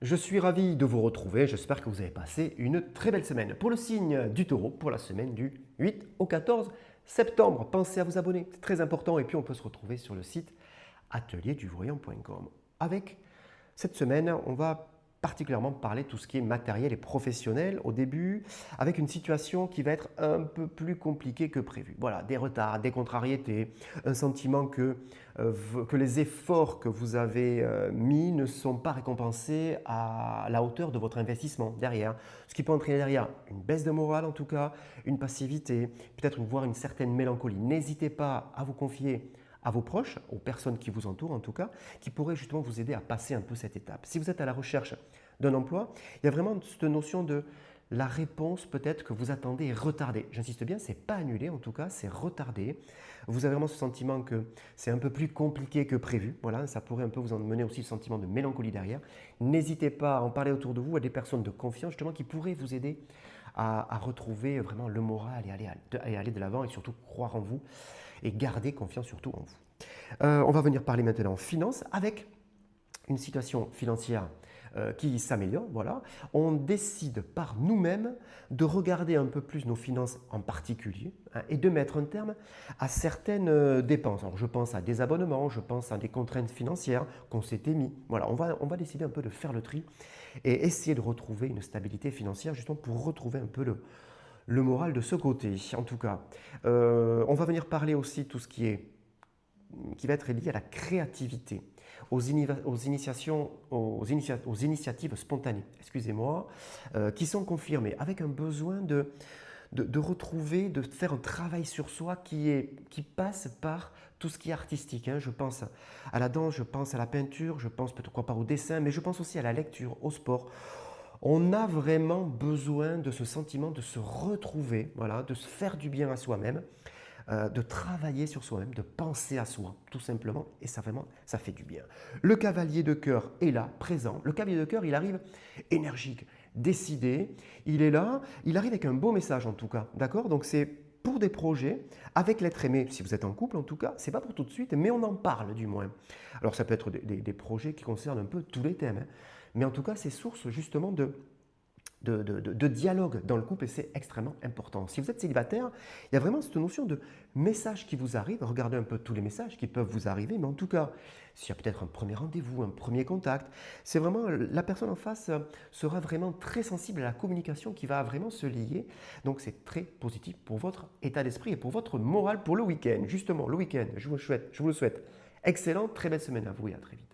Je suis ravi de vous retrouver, j'espère que vous avez passé une très belle semaine. Pour le signe du taureau, pour la semaine du 8 au 14 septembre, pensez à vous abonner, c'est très important. Et puis on peut se retrouver sur le site atelierduvoyant.com. Avec cette semaine, on va particulièrement parler de tout ce qui est matériel et professionnel au début, avec une situation qui va être un peu plus compliquée que prévu. Voilà, des retards, des contrariétés, un sentiment que les efforts que vous avez mis ne sont pas récompensés à la hauteur de votre investissement derrière. Ce qui peut entraîner derrière une baisse de morale en tout cas, une passivité, peut-être voire une certaine mélancolie. N'hésitez pas à vous confier à vos proches, aux personnes qui vous entourent en tout cas, qui pourraient justement vous aider à passer un peu cette étape. Si vous êtes à la recherche d'un emploi, il y a vraiment cette notion de la réponse peut-être que vous attendez est retardée. J'insiste bien, ce n'est pas annulé en tout cas, c'est retardé. Vous avez vraiment ce sentiment que c'est un peu plus compliqué que prévu. Voilà, ça pourrait un peu vous emmener aussi le sentiment de mélancolie derrière. N'hésitez pas à en parler autour de vous à des personnes de confiance justement qui pourraient vous aider à retrouver vraiment le moral et aller de l'avant et surtout croire en vous et garder confiance surtout en vous. On va venir parler maintenant finance avec une situation financière qui s'améliore. Voilà. On décide par nous-mêmes de regarder un peu plus nos finances en particulier et de mettre un terme à certaines dépenses. Alors, je pense à des abonnements, je pense à des contraintes financières qu'on s'était mis. Voilà, on va décider un peu de faire le tri et essayer de retrouver une stabilité financière justement pour retrouver un peu le moral de ce côté. En tout cas, on va venir parler aussi de tout ce qui va être lié à la créativité, aux initiatives spontanées, excusez-moi, qui sont confirmées, avec un besoin de retrouver, de faire un travail sur soi qui passe par tout ce qui est artistique. Hein. Je pense à la danse, je pense à la peinture, je pense pourquoi pas au dessin, mais je pense aussi à la lecture, au sport. On a vraiment besoin de ce sentiment de se retrouver, voilà, de se faire du bien à soi-même, de travailler sur soi-même, de penser à soi, tout simplement, et ça vraiment, ça fait du bien. Le cavalier de cœur est là, présent. Le cavalier de cœur, il arrive énergique, décidé, il est là, il arrive avec un beau message en tout cas, d'accord? Donc c'est pour des projets, avec l'être aimé, si vous êtes en couple en tout cas, c'est pas pour tout de suite, mais on en parle du moins. Alors ça peut être des projets qui concernent un peu tous les thèmes, hein. Mais en tout cas, c'est source justement de dialogue dans le couple et c'est extrêmement important. Si vous êtes célibataire, il y a vraiment cette notion de message qui vous arrive. Regardez un peu tous les messages qui peuvent vous arriver, mais en tout cas, s'il y a peut-être un premier rendez-vous, un premier contact, c'est vraiment la personne en face sera vraiment très sensible à la communication qui va vraiment se lier. Donc c'est très positif pour votre état d'esprit et pour votre morale pour le week-end. Justement, le week-end, je vous le souhaite. Excellente, très belle semaine à vous et à très vite.